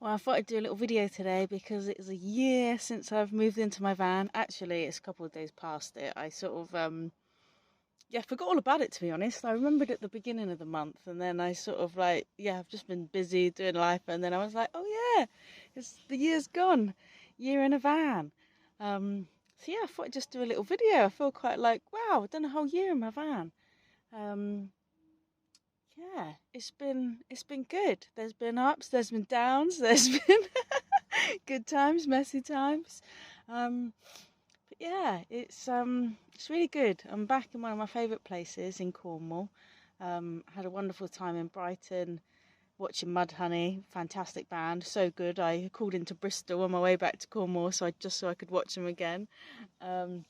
Well, I thought I'd do a little video today because it's a year since I've moved into my van. Actually, it's a couple of days past it. I sort of, yeah, forgot all about it, to be honest. I remembered at the beginning of the month, and then I sort of like, yeah, I've just been busy doing life, and then I was like, oh yeah, the year's gone, year in a van. So yeah, I thought I'd just do a little video. I feel quite like, wow, I've done a whole year in my van. Um, yeah, it's been good. There's been ups, there's been downs, there's been good times, messy times. Um, but yeah, it's really good. I'm back in one of my favourite places in Cornwall. Had a wonderful time in Brighton watching Mudhoney, fantastic band, so good. I called into Bristol on my way back to Cornwall, so I could watch them again. Um,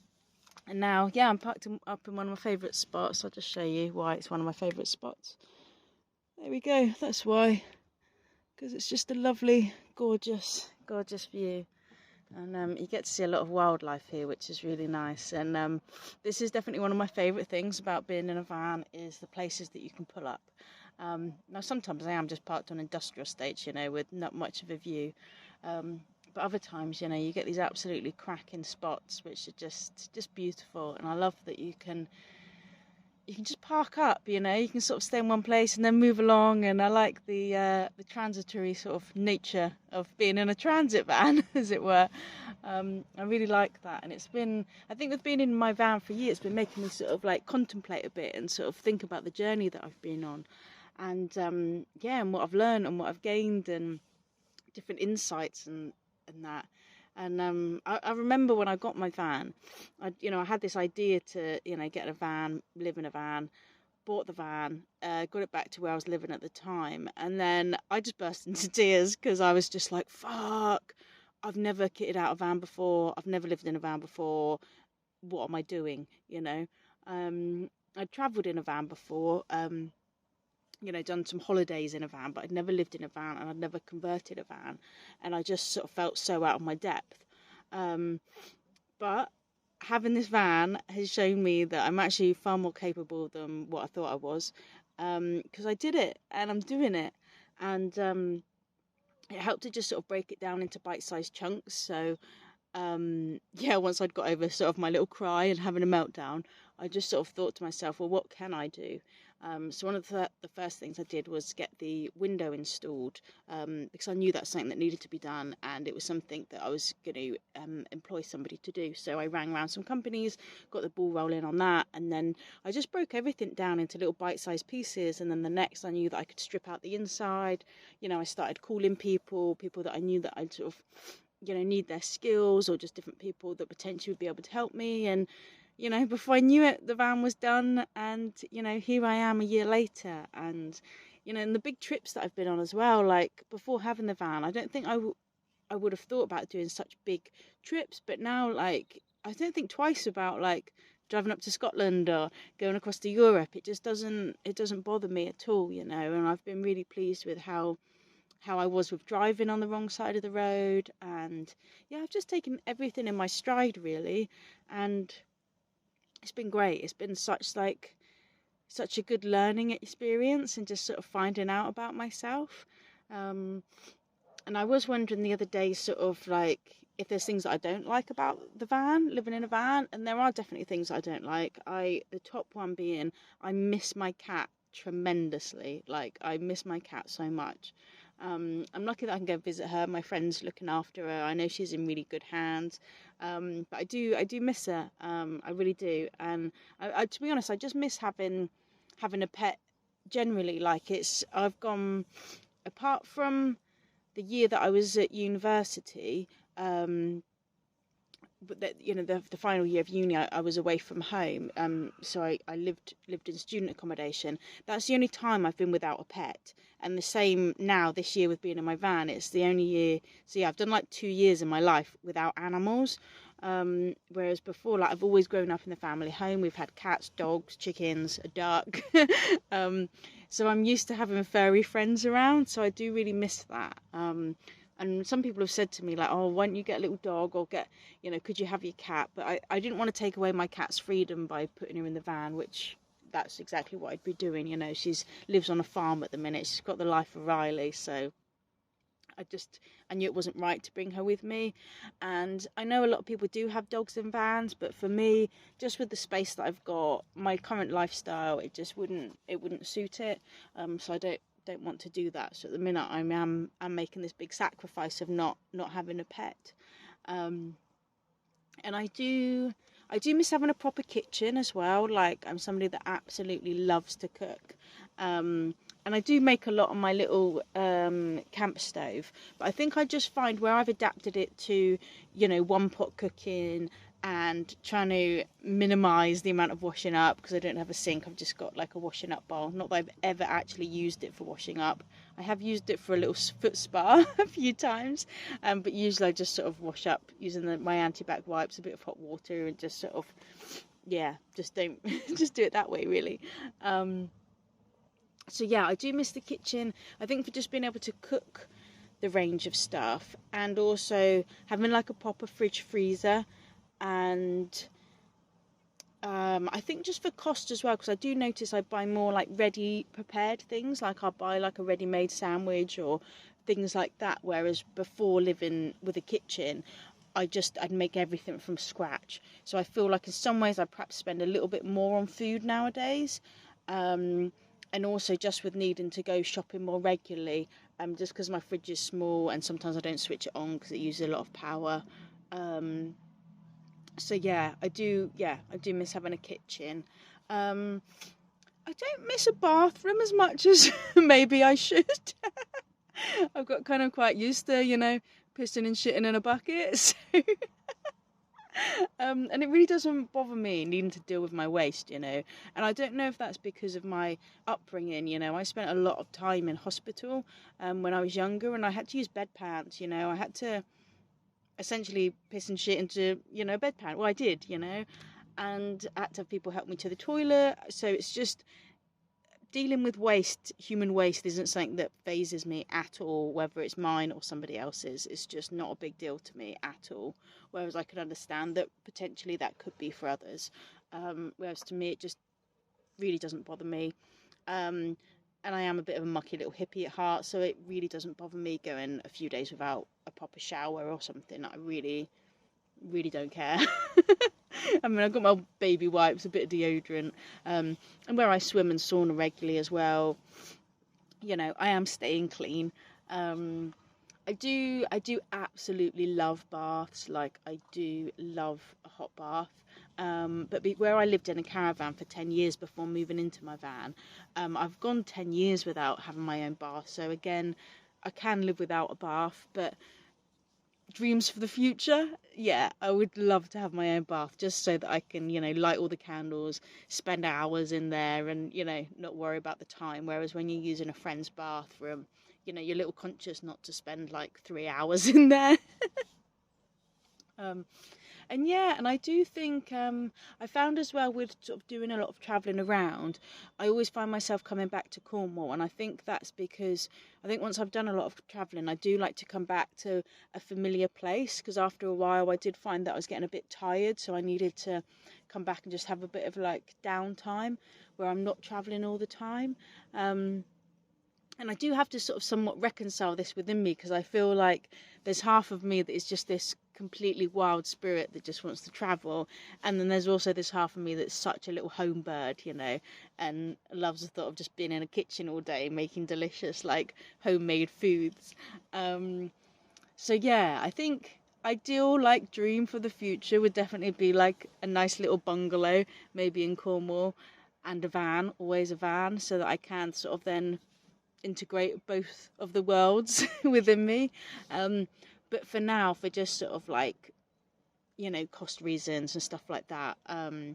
and now, yeah, I'm up in one of my favourite spots. I'll just show you why it's one of my favourite spots. There we go. That's why, because it's just a lovely, gorgeous, gorgeous view. And you get to see a lot of wildlife here, which is really nice. And this is definitely one of my favourite things about being in a van is the places that you can pull up. Now, sometimes I am just parked on industrial estates, with not much of a view. But other times, you get these absolutely cracking spots, which are just beautiful. And I love that you can just park up, you can sort of stay in one place and then move along. And I like the transitory sort of nature of being in a transit van, as it were. I really like that. And I think with being in my van for years, it's been making me sort of like contemplate a bit and sort of think about the journey that I've been on. And yeah, and what I've learned and what I've gained and different insights and that. And I remember when I got my van, I had this idea to, get a van, live in a van, bought the van, got it back to where I was living at the time. And then I just burst into tears because I was just like, fuck, I've never kitted out a van before. I've never lived in a van before. What am I doing? I travelled in a van before. Done some holidays in a van, but I'd never lived in a van and I'd never converted a van. And I just sort of felt so out of my depth. But having this van has shown me that I'm actually far more capable than what I thought I was. Because I did it and I'm doing it. And it helped to just sort of break it down into bite-sized chunks. So yeah, once I'd got over sort of my little cry and having a meltdown, I just sort of thought to myself, well, what can I do? So one of the first things I did was get the window installed, because I knew that's something that needed to be done, and it was something that I was going to employ somebody to do. So I rang around some companies, got the ball rolling on that, and then I just broke everything down into little bite-sized pieces. And then the next, I knew that I could strip out the inside. I started calling people that I knew that I'd sort of need their skills, or just different people that potentially would be able to help me. And before I knew it, the van was done, and here I am a year later. And and the big trips that I've been on as well, like before having the van, I don't think I would have thought about doing such big trips. But now, like, I don't think twice about like driving up to Scotland or going across to Europe. It doesn't bother me at all, and I've been really pleased with how I was with driving on the wrong side of the road. And yeah, I've just taken everything in my stride, really. And it's been great. It's been such a good learning experience, and just sort of finding out about myself. And I was wondering the other day, sort of like, if there's things that I don't like about the van, living in a van. And there are definitely things I don't like. The top one being, I miss my cat tremendously. Like, I miss my cat so much. I'm lucky that I can go visit her. My friend's looking after her. I know she's in really good hands. But I do miss her. I really do. And to be honest, I just miss having a pet generally. Like, I've gone, apart from the year that I was at university, but that, the final year of uni, I was away from home. So I lived in student accommodation. That's the only time I've been without a pet. And the same now this year with being in my van. It's the only year. So yeah, I've done like 2 years in my life without animals. Whereas before, like, I've always grown up in the family home. We've had cats, dogs, chickens, a duck. So I'm used to having furry friends around. So I do really miss that. And some people have said to me, like, oh, why don't you get a little dog, or could you have your cat? But I didn't want to take away my cat's freedom by putting her in the van, which that's exactly what I'd be doing. She's lives on a farm at the minute. She's got the life of Riley. So I knew it wasn't right to bring her with me. And I know a lot of people do have dogs in vans, but for me, just with the space that I've got, my current lifestyle, it wouldn't suit it. So I don't want to do that. So at the minute, I'm making this big sacrifice of not having a pet. And I do miss having a proper kitchen as well. Like, I'm somebody that absolutely loves to cook. And I do make a lot on my little camp stove. But I think I just find where I've adapted it to, one pot cooking and trying to minimise the amount of washing up, because I don't have a sink. I've just got like a washing up bowl. Not that I've ever actually used it for washing up. I have used it for a little foot spa a few times, but usually I just sort of wash up using my anti-bac wipes, a bit of hot water, and just sort of, just don't just do it that way, really. So yeah, I do miss the kitchen. I think for just being able to cook the range of stuff, and also having like a proper fridge freezer, and I think just for cost as well, because I do notice I buy more like ready prepared things, like I'll buy like a ready-made sandwich or things like that, whereas before, living with a kitchen, I'd make everything from scratch. So I feel like in some ways I perhaps spend a little bit more on food nowadays, and also just with needing to go shopping more regularly, just because my fridge is small and sometimes I don't switch it on because it uses a lot of power. So I do miss having a kitchen. I don't miss a bathroom as much as maybe I should. I've got kind of quite used to, pissing and shitting in a bucket. So and it really doesn't bother me needing to deal with my waste, and I don't know if that's because of my upbringing. I spent a lot of time in hospital when I was younger, and I had to use bedpans. I had to essentially piss and shit into a bedpan. Well, I did, and I had to have people help me to the toilet. So it's just, dealing with waste, human waste, isn't something that phases me at all, whether it's mine or somebody else's. It's just not a big deal to me at all. Whereas I could understand that potentially that could be for others. Whereas to me, it just really doesn't bother me. And I am a bit of a mucky little hippie at heart, so it really doesn't bother me going a few days without a proper shower or something. I really, really don't care. I mean, I've got my baby wipes, a bit of deodorant, and where I swim and sauna regularly as well, I am staying clean. I do absolutely love baths. Like, I do love a hot bath. But where I lived in a caravan for 10 years before moving into my van, I've gone 10 years without having my own bath. So again, I can live without a bath, but dreams for the future, I would love to have my own bath, just so that I can, light all the candles, spend hours in there, and, not worry about the time. Whereas when you're using a friend's bathroom, you're a little conscious not to spend like 3 hours in there. And I do think I found as well, with sort of doing a lot of travelling around, I always find myself coming back to Cornwall, and I think that's because I think once I've done a lot of travelling, I do like to come back to a familiar place, because after a while I did find that I was getting a bit tired, so I needed to come back and just have a bit of like downtime where I'm not travelling all the time. And I do have to sort of somewhat reconcile this within me, because I feel like there's half of me that is just this completely wild spirit that just wants to travel, and then there's also this half of me that's such a little home bird, and loves the thought of just being in a kitchen all day making delicious like homemade foods. I think ideal like dream for the future would definitely be like a nice little bungalow, maybe in Cornwall, and a van, always a van, so that I can sort of then integrate both of the worlds within me. But for now, for just sort of like, cost reasons and stuff like that, I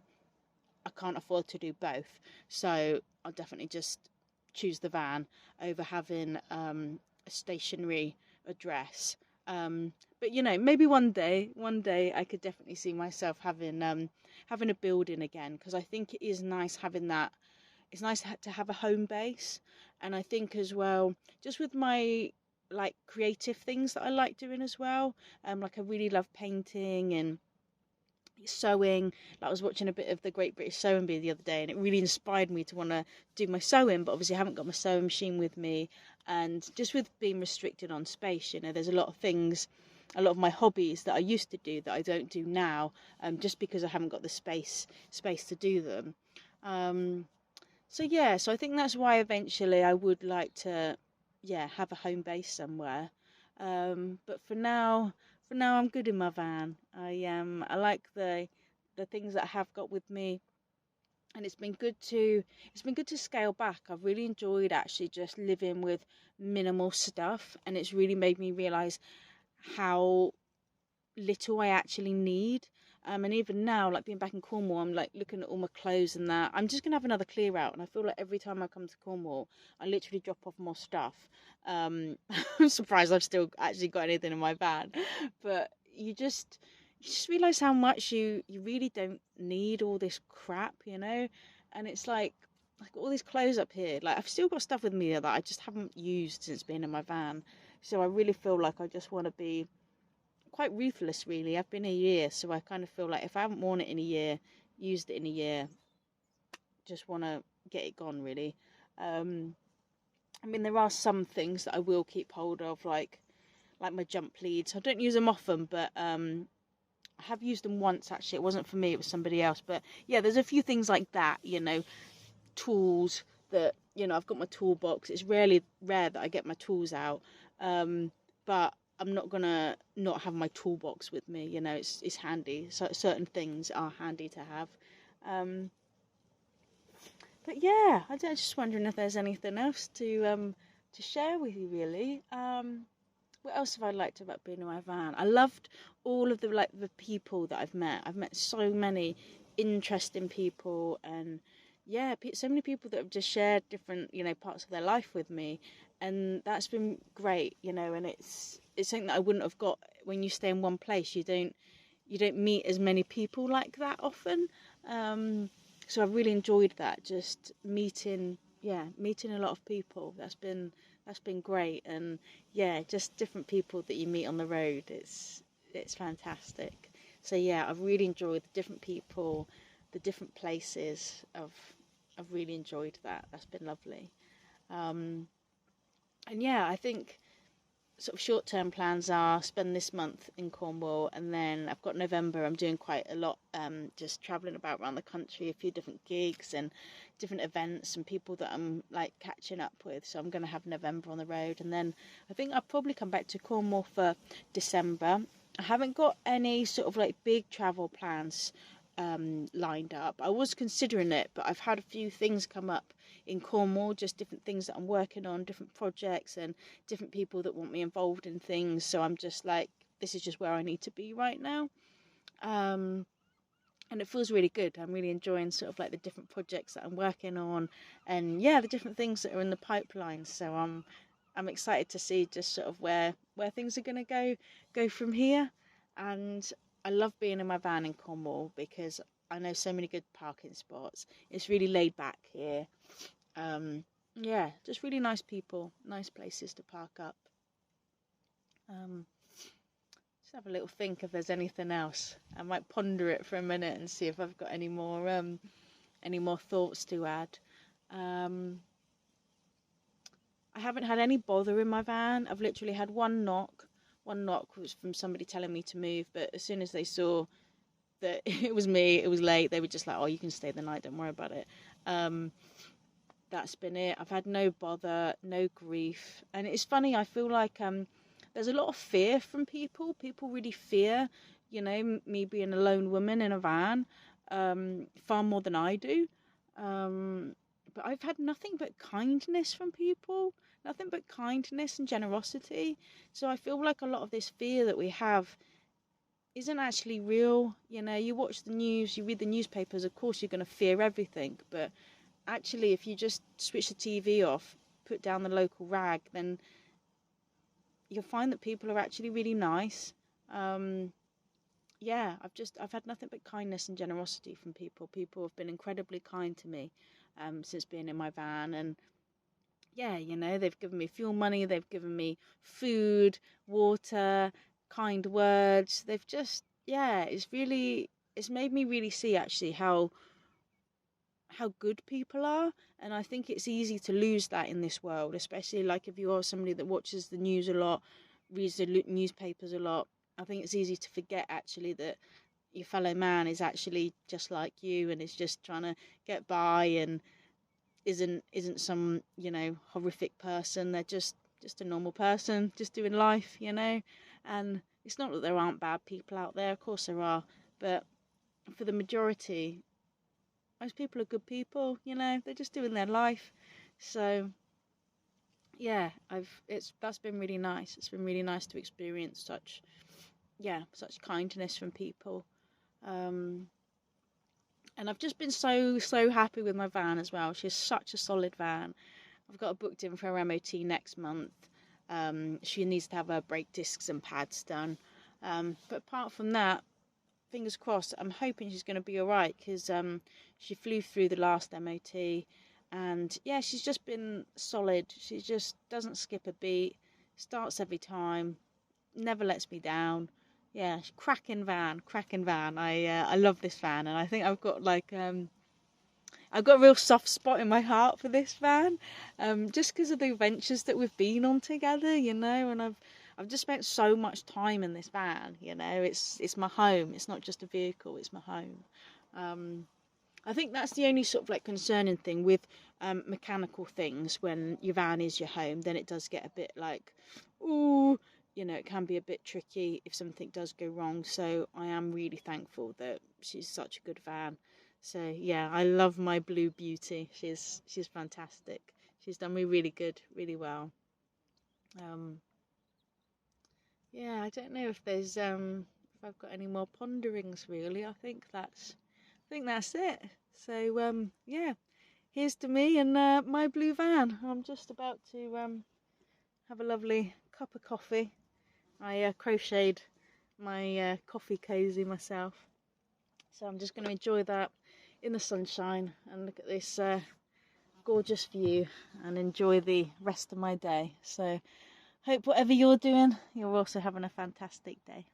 can't afford to do both. So I'll definitely just choose the van over having a stationary address. But maybe one day I could definitely see myself having a building again, because I think it is nice having that. It's nice to have a home base. And I think as well, just with my like creative things that I like doing as well, like I really love painting, and sewing. Like I was watching a bit of the Great British Sewing Bee the other day, and it really inspired me to want to do my sewing, but obviously I haven't got my sewing machine with me. And just with being restricted on space, there's a lot of things, a lot of my hobbies that I used to do that I don't do now, just because I haven't got the space to do them. um so yeah, so I think that's why eventually I would like to, yeah, have a home base somewhere. But for now I'm good in my van. I like the things that I have got with me, and it's been good to scale back. I've really enjoyed actually just living with minimal stuff, and it's really made me realize how little I actually need. And even now, like being back in Cornwall, I'm like looking at all my clothes and that. I'm just gonna have another clear out, and I feel like every time I come to Cornwall, I literally drop off more stuff. I'm surprised I've still actually got anything in my van, but you just realize how much you really don't need all this crap. And it's like I've got all these clothes up here. Like I've still got stuff with me that I just haven't used since being in my van. So I really feel like I just want to be quite ruthless, really. I've been a year, so I kind of feel like if I haven't worn it in a year, used it in a year, just want to get it gone, really. Um, I mean, there are some things that I will keep hold of, like my jump leads. I don't use them often, but I have used them once actually. It wasn't for me; it was somebody else. But yeah, there's a few things like that, tools that I've got my toolbox. It's rare that I get my tools out, but I'm not gonna not have my toolbox with me. It's handy. So certain things are handy to have. Um, but yeah, I'm just wondering if there's anything else to share with you, really. What else have I liked about being in my van? I loved all of the people that I've met. I've met so many interesting people, and yeah, so many people that have just shared different parts of their life with me, and that's been great. And it's something that I wouldn't have got when you stay in one place. You don't meet as many people like that often. Um, so I've really enjoyed that, just meeting a lot of people. That's been great. And yeah, just different people that you meet on the road. It's fantastic. So yeah, I've really enjoyed the different people, the different places. I've really enjoyed that. That's been lovely. Um, and yeah, I think sort of short-term plans are spend this month in Cornwall, and then I've got November. I'm doing quite a lot, just traveling about around the country, a few different gigs and different events and people that I'm like catching up with. So I'm going to have November on the road, and then I think I'll probably come back to Cornwall for December. I haven't got any sort of like big travel plans lined up. I was considering it, but I've had a few things come up in Cornwall, just different things that I'm working on, different projects, and different people that want me involved in things. So I'm just like, this is just where I need to be right now. Um, and it feels really good. I'm really enjoying sort of like the different projects that I'm working on, and yeah, the different things that are in the pipeline. So I'm excited to see just sort of where things are going to go from here. And I love being in my van in Cornwall because I know so many good parking spots. It's really laid back here. Um, yeah, just really nice people, nice places to park up. Um, just have a little think if there's anything else. I might ponder it for a minute and see if I've got any more thoughts to add. Um, I haven't had any bother in my van. I've literally had one knock. One knock was from somebody telling me to move, but as soon as they saw that it was me, it was late, they were just like, oh, you can stay the night, don't worry about it. Um, that's been it. I've had no bother, no grief. And it's funny, I feel like there's a lot of fear from people. People really fear, me being a lone woman in a van, far more than I do. But I've had nothing but kindness from people, nothing but kindness and generosity. So I feel like a lot of this fear that we have isn't actually real. You watch the news, you read the newspapers, of course you're going to fear everything. But actually, if you just switch the TV off, put down the local rag, then you'll find that people are actually really nice. Yeah, I've had nothing but kindness and generosity from people. People have been incredibly kind to me since being in my van. And yeah, they've given me fuel money, they've given me food, water, kind words. They've just, yeah, it's it's made me really see actually how good people are, and I think it's easy to lose that in this world, especially like if you are somebody that watches the news a lot, reads the newspapers a lot. I think it's easy to forget actually that your fellow man is actually just like you and is just trying to get by and isn't some, you know, horrific person. They're just a normal person just doing life, you know. And it's not that there aren't bad people out there, of course there are, but for the majority, most people are good people, you know. They're just doing their life. So yeah, that's been really nice. It's been really nice to experience such kindness from people. um and I've just been so happy with my van as well. She's such a solid van. I've got her booked in for her MOT next month. She needs to have her brake discs and pads done. But apart from that, fingers crossed, I'm hoping she's going to be all right, because she flew through the last MOT, and yeah, she's just been solid. She just doesn't skip a beat, starts every time, never lets me down. Yeah, cracking van. I love this van, and I think I've got a real soft spot in my heart for this van, just because of the adventures that we've been on together, you know. And I've just spent so much time in this van, you know. It's my home. It's not just a vehicle. It's my home. I think that's the only sort of like concerning thing with mechanical things. When your van is your home, then it does get a bit like, ooh, you know, it can be a bit tricky if something does go wrong. So I am really thankful that she's such a good van. So yeah, I love my Blue Beauty. She's fantastic. She's done me really good, really well. Yeah, I don't know if if I've got any more ponderings really. I think that's it. So yeah, here's to me and my blue van. I'm just about to have a lovely cup of coffee. I crocheted my coffee cozy myself, so I'm just going to enjoy that in the sunshine and look at this gorgeous view and enjoy the rest of my day. So hope whatever you're doing, you're also having a fantastic day.